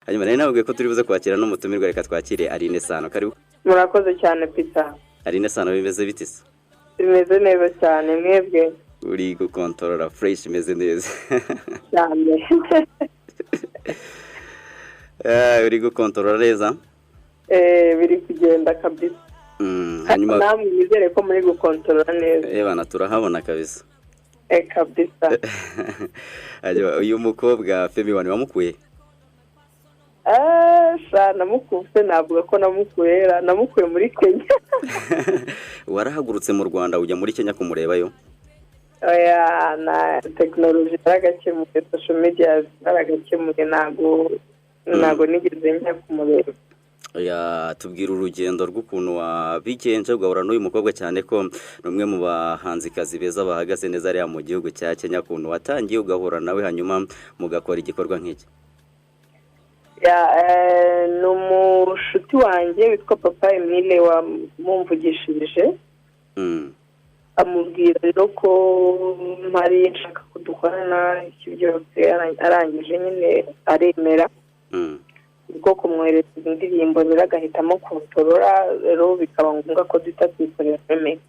hanyuma rero nabwiye ko turi buze kwakira n'umutumirwa, reka twakire Alyn SANO. Karibu. Murakoze cyane Peter. Alyn SANO, bimeze bite se? Bimeze neza cyane, mwebwe? Uri gukontorora fresh, imeze neza cyane. Uri gukontorora neza? Biri kugenda kabisa. Hanyuma namwe nizere ko muri gukontorora neza. Bana turahabona kabisa. Kabisa. Uyu mukobwa FEMI ONE wamukuye? Namukuye, navuga ko namukuye muri Kenya. Warahagurutse mu Rwanda ujya muri Kenya kumurebayo? Oya, na technology yaragakemuye, social media yaragakemuye, ntago nigeze njya kumureba. Oya, tubwira urugendo rw'ukuntu wabigenje ugahura n'uyu mukobwa, cyane ko ni umwe mu bahanzikazi beza bahagaze neza ariya mu gihugu cya Kenya, kuntu watangiye ugahura nawe hanyuma mugakora igikorwa nk'iki? Ni umushuti wanjye witwa Papa Emile wamumvugishije, amubwira rero ko mpari nshaka ko dukorana iki byose, arangije nyine aremera ubwo kumwohereza indirimbo rero agahitamo Kontorora, rero bikaba ngombwa ko duhita twikorera remake.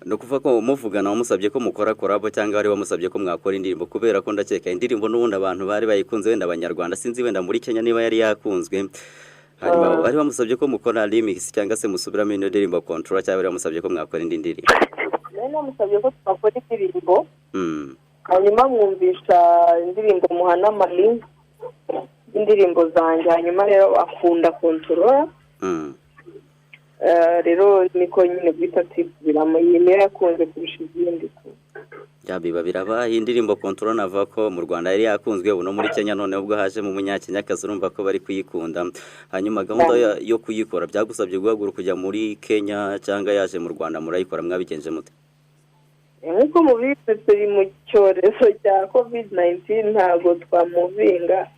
No kuva ko umuvugana wamusabye ko mukora korabo cyangwa ari wamusabye ko mwakora indirimbo? Kubera ko ndakeka indirimbo n'ubundi abantu bari bayikunze, wenda abanyarwanda sinzi, wenda muri Kenya niba yari yakunzwe, hanyuma bari bamusabye ko mukora remix cyangwa se musubiramo ino ndirimbo Kontorora, cyangwa bari bamusabye ko mwakora indi ndirimbo? Namusabye ko twakora indirimbo, hanyuma mwumvisha indirimbo muhana mali, indirimbo zanjye, hanyuma rero akunda Kontorora. Rero niko nyine bita twisubiramo, iyi niyo yakunze kurusha izindi. Biba birabaye indirimbo Kontorora navuga ko mu Rwanda yari yakunzwe, ubu no muri Kenya none ubwo haje mu munyakenyakazi urumva ko bari kuyikunda. Hanyuma gahunda yo kuyikora byagusabye guhaguruka kujya muri Kenya cyangwa yaje mu Rwanda murayikora, mwabigenje mute? Nk'uko mubizi turi mu cyorezo cya COVID-19, ntabwo twamuvinga,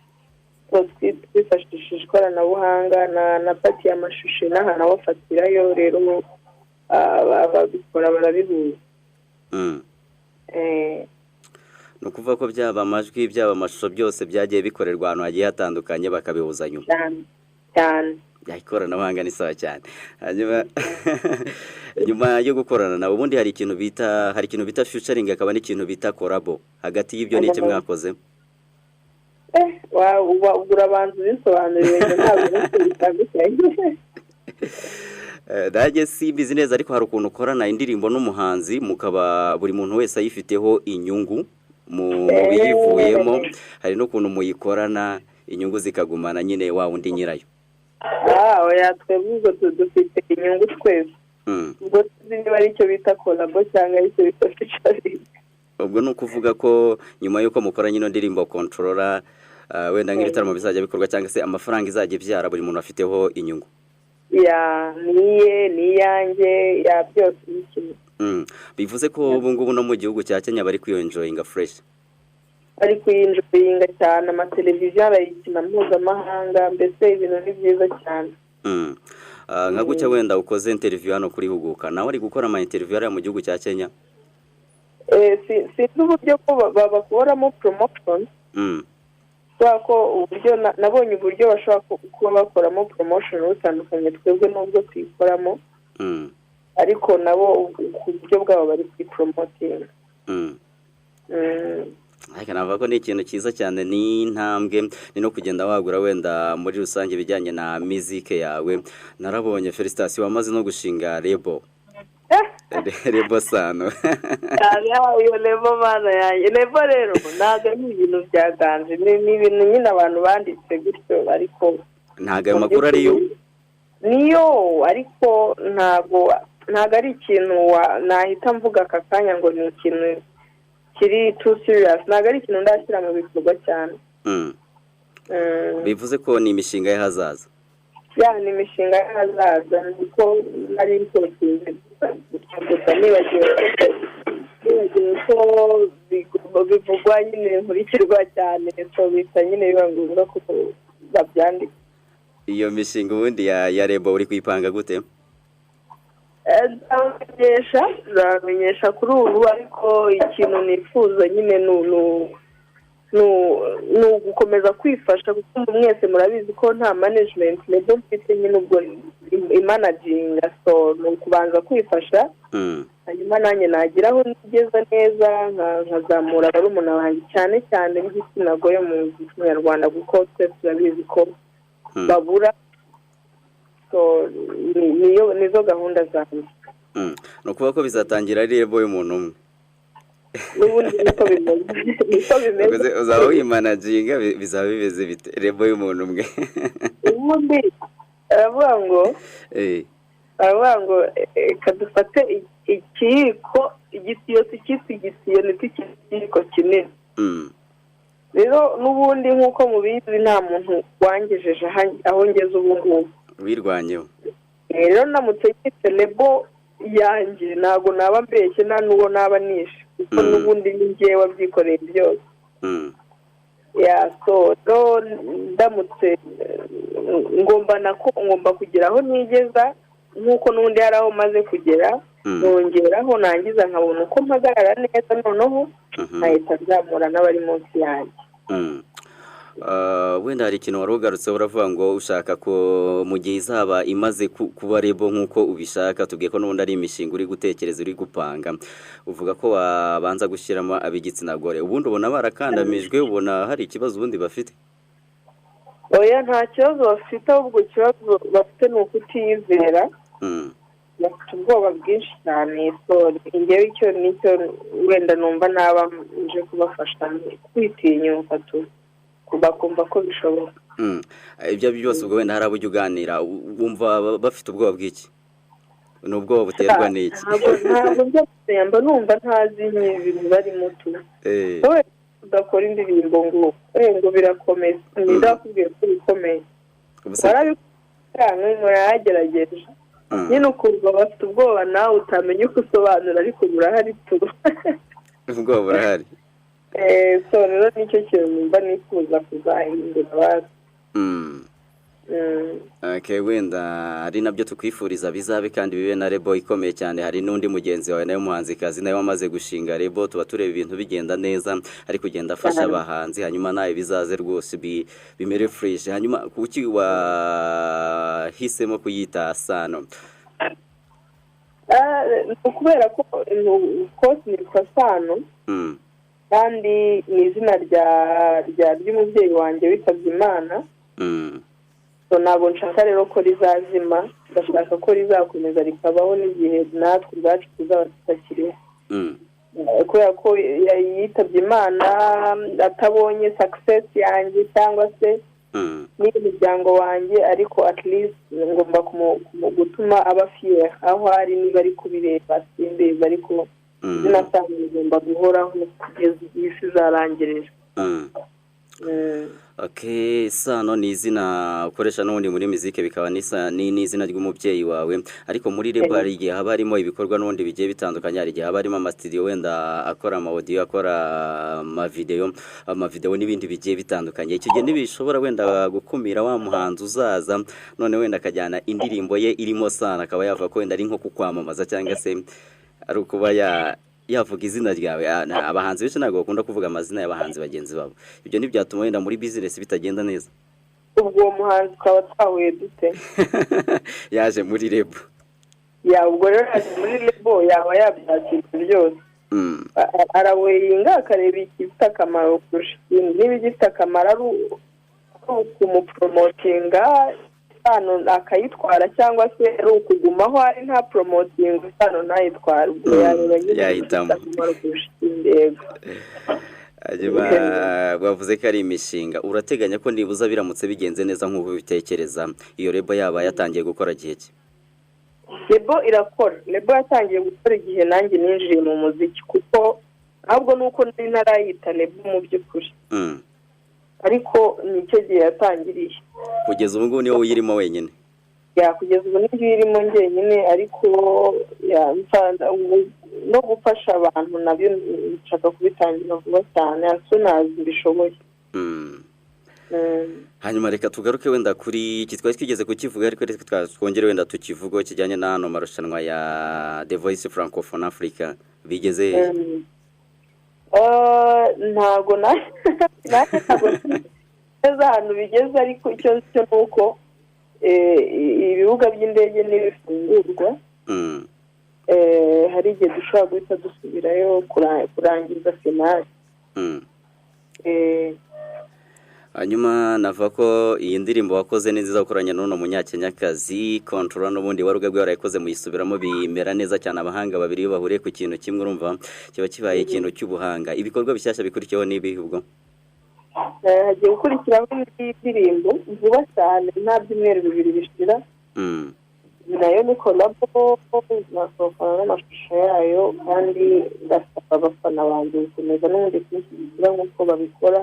twifashishije ikoranabuhanga na pati y'amashusho n'ahantu abafatirayo, rero ababikora barabihuza. Ni ukuvuga ko byaba amajwi byaba amashusho byose byagiye bikorerwa ahantu hagiye hatandukanye bakabihuza nyuma cyane. Ikoranabuhanga ni sawa cyane. Hanyuma nyuma yo gukorana nawe ubundi hari ikintu bita featuring, akaba n'ikintu bita collabo. Hagati y'ibyo n'iki mwakoze? Urabanza ubisobanuriye, ntabwo bitandukanye. Dage simbizi neza, ariko hari ukuntu ukorana indirimbo n'umuhanzi mukaba buri muntu wese ayifiteho inyungu mu biyivuyemo, hari n'ukuntu muyikorana inyungu zikagumana nyine wa undi nyirayo. Oya, twebwe dufite inyungu twese. Ubwo niba ari icyo bita collabo cyangwa ari icyo bita featuring. Ubwo ni ukuvuga ko nyuma y'uko mukoranye ino ndirimbo Kontorora, wenda nk'ibitaramo bizajya bikorwa cyangwa se amafaranga izajya ibyara, buri muntu afiteho inyungu? Niyanjye byose n'ikindi. Bivuze ko ubu ngubu no mu gihugu cya Kenya bari kwiyonjoyinga fresh? Bari kwiyonjoyinga cyane, amateleviziyo arayikina mpuzamahanga, mbese ibintu ni byiza cyane. Nka gutya wenda ukoze interview hano kuri Huguka, nawe ari gukora ama interview ari mu gihugu cya Kenya? Sinzi uburyo ko bakoramo promotion, ko uburyo nabonye uburyo bashobora kuba bakoramo promotion butandukanye twebwe n'ubwo tuyikoramo, ariko nabo ku buryo bwabo bari kuri promoting. Navuga ko ni ikintu cyiza cyane, ni intambwe, ni no kugenda wagura wenda muri rusange bijyanye na muzike yawe. Narabonye felicitation wamaze no gushinga label. Lebo Sano. Iyo lebo mana yanjye, lebo rero ntabwo ari ibintu byaganje, ni ibintu nyine abantu banditse gutyo, ariko ntabwo ayo makuru ariyo. Niyo, ariko ntabwo ari ikintu nahita mvuga aka kanya ngo ni ikintu kiri too serious, ntabwo ari ikintu ndashyira mu bikorwa cyane. Bivuze ko ni imishinga y'ahazaza? Ni imishinga y'ahazaza, niko nari nkokinze gusa nibagiwe ko bivugwa nyine nkurikirwa cyane, so bita nyine biba ngombwa ko babyandika. Iyo mishinga ubundi ya Lebo uri kuyipanga gute? Nzamenyesha kuri ubu, ariko ikintu nifuza nyine ni ugukomeza kwifasha kuko mwese murabizi ko nta management label mfite nyine ubwo imanaginga, so ni ukubanza kwifasha hanyuma nanjye nagiraho nigeza neza nkazamura barumuna banjye cyane cyane b'igitsina gore mu Kinyarwanda kuko twese turabizi ko babura, so nizo gahunda zanjye. Ni ukuvuga ko bizatangira ari rebo y'umuntu umwe n'ubundi niko bimeze uzaba wimanaginga bizaba bimeze bite rebo y'umuntu umwe? ubundi aravuga ngo kadufate ikiyiko igisiyo cy'igisiyo niko ikiyiko kinini. Rero n'ubundi nk'uko mubizi nta muntu wangejeje aho ngeze ubu ngubu wirwanyeho. Rero namutse nyite lebo yanjye ntabwo naba mbeshye nta n'uwo naba nishe kuko n'ubundi ni njyewe wabyikoreye byose. So ndamutse ngomba kugera aho nigeza nk'uko n'undi hari aho maze kugera, nongeraho nangiza nkabona uko mpagarara neza, noneho nkahita nzamura n'abari munsi yanjye. Wenda hari ikintu wari ugarutse uravuga ngo ushaka ko mu gihe izaba imaze kuba rebo nk'uko ubishaka, tubwiye ko n'ubundi ari imishinga uri gutekereza uri gupanga, uvuga ko wabanza gushyiramo ab'igitsina gore. Ubundi ubona barakandamijwe, ubona hari ikibazo ubundi bafite? Oya, nta kibazo bafite, ahubwo ikibazo bafite ni ukutiyizera, bafite ubwoba bwinshi cyane. So njyewe nicyo wenda numva naba nje kubafasha kwitinyuka bakumva ko bishoboka. Ibyo byose ubwo wenda hari abo ujya uganira wumva bafite ubwoba bw'iki? Ni ubwoba buterwa n'iki? Ntabwo mba numva ntazi ibintu barimo udakora indirimbo ngo birakomeye, ndakubwiye ko bikomeye, barabikora murayagerageje nyine ukumva bafite ubwoba nawe utamenya uko usobanura, ariko burahari ubwoba burahari. So rero nicyo kintu numva nifuza kuzahindura abandi. Wenda ari nabyo tukwifuriza bizabe kandi bibe na rebo ikomeye cyane. Hari n'undi mugenzi wawe nawe muhanzikazi nawe wamaze gushinga rebo, tuba tureba ibintu bigenda neza ari kugenda afasha abahanzi, hanyuma nawe bizaze rwose bimere fresh. Hanyuma kuki wahisemo kuyita Sano? Kubera ko nitwa Sano kandi ni izina ry'umubyeyi wanjye witabye Imana. So ntabwo nshaka rero ko rizazima, ndashaka ko rizakomeza rikabaho n'igihe natwe ubwacu tuzaba tutakiriho, kubera ko yitabye Imana atabonye success yanjye cyangwa se n'imiryango wanjye, ariko at least ngomba gutuma aba fier aho ari, niba ari kubireba simbizi, ariko izina Sano rigomba guhoraho kugeza igihe isi izarangirira. Sano ni izina ukoresha n'ubundi muri muzike, bikaba n'izina ry'umubyeyi wawe, ariko muri rebo hari igihe haba harimo ibikorwa n'ubundi bigiye bitandukanye. Hari igihe haba harimo amasitidiyo wenda akora amawodiyo, akora amavidewo n'ibindi bigiye bitandukanye. Icyo gihe ntibishobora wenda gukumira wa muhanzi uzaza none wenda akajyana indirimbo ye irimo Sano, akaba yavuga ko wenda ari nko kukwamamaza cyangwa se ari ukuba yavuga izina ryawe? Abahanzi benshi ntabwo bakunda kuvuga amazina y'abahanzi bagenzi babo. Ibyo ntibyatuma wenda muri business bitagenda neza? Ubwo uwo muhanzi twaba twahuye dute? Yaje muri rebo. Ubwo rero yaje muri rebo yaba yabyakira byose. Araweyinga akareba igifite akamaro kurusha ikindi. Niba igifite akamaro ari ukumupromotinga Sano akayitwara, cyangwa se ari ukugumaho ari nta promoting Sano ntayitwara, ubwo yahitamo. Bavuze ko ari imishinga, urateganya ko nibuza biramutse bigenze neza nk'uko bitekereza iyo rebo yaba yatangiye gukora gihe ki? Rebo irakora, rebo yatangiye gukora igihe nanjye ninjiye mu muziki, kuko ahubwo nuko nari ntarayita rebo mu by'ukuri, ariko nicyo gihe yatangiriye. Kugeza ubu ngubu niwo uyirimo wenyine? Kugeza ubu niyo uyirimo njyenyine, ariko no gufasha abantu nabyo nshaka kubitangira vuba cyane as soon as bishoboye. Hanyuma reka tugaruke wenda kuri iki twari twigeze kukivuga, ariko reka twongere wenda tukivugo kijyanye na hano marushanwa ya The Voice Francophone Africa. Bigeze ntago ntago neza ahantu bigeze, ariko icyo ni uko ibibuga by'indege n'ibifungurwa hari igihe dushobora guhita dusubirayo kurangiza finali. hanyuma nava ko iyi ndirimbo wakoze ni nziza gukoranya n'uno munyakenyakazi Kontorola, n'ubundi wari ubwe warayikoze muyisubiramo bimera neza cyane, abahanga babiri iyo bahuriye ku kintu kimwe urumva kiba kibaye ikintu cy'ubuhanga. Ibikorwa bishyashya bikurikiyeho n'ibihe ubwo? Hagiye gukurikiraho indirimbo vuba cyane, nta byumweru bibiri bishira, nayo ni kolabo, nasohokana n'amashusho yayo, kandi ndasaba abafana banjye gukomeza n'ubundi kunshyigikira nk'uko babikora,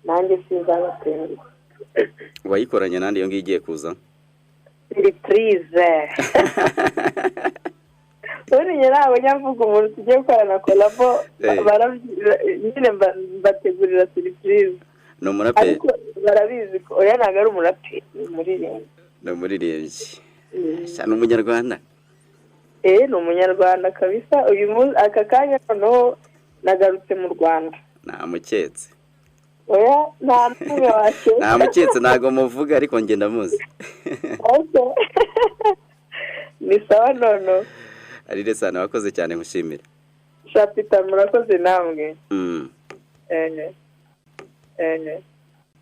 nanjye sinzabatenguha. Wayikoranye nandi iyo ngiyo igiye kuza? Surprise. Nyine ntabwo nyamvuga umuntu tugiye gukorana kolabo, nyine mbategurira surprise. Ni umuraperi? Ariko barabizi ko oya ntabwo ari umuraperi, ni umuririmbyi. Ni umuririmbyi. Ni umunyarwanda? Ni umunyarwanda kabisa. Uyu munsi aka kanya noneho nagarutse mu Rwanda. Namuketse. Oya nta mwe wacu. Namuketse ntago muvuga ariko nge ndamuzi. Ni sawa nono. Alyn SANO wakoze cyane mushimira. Shapita murakoze namwe.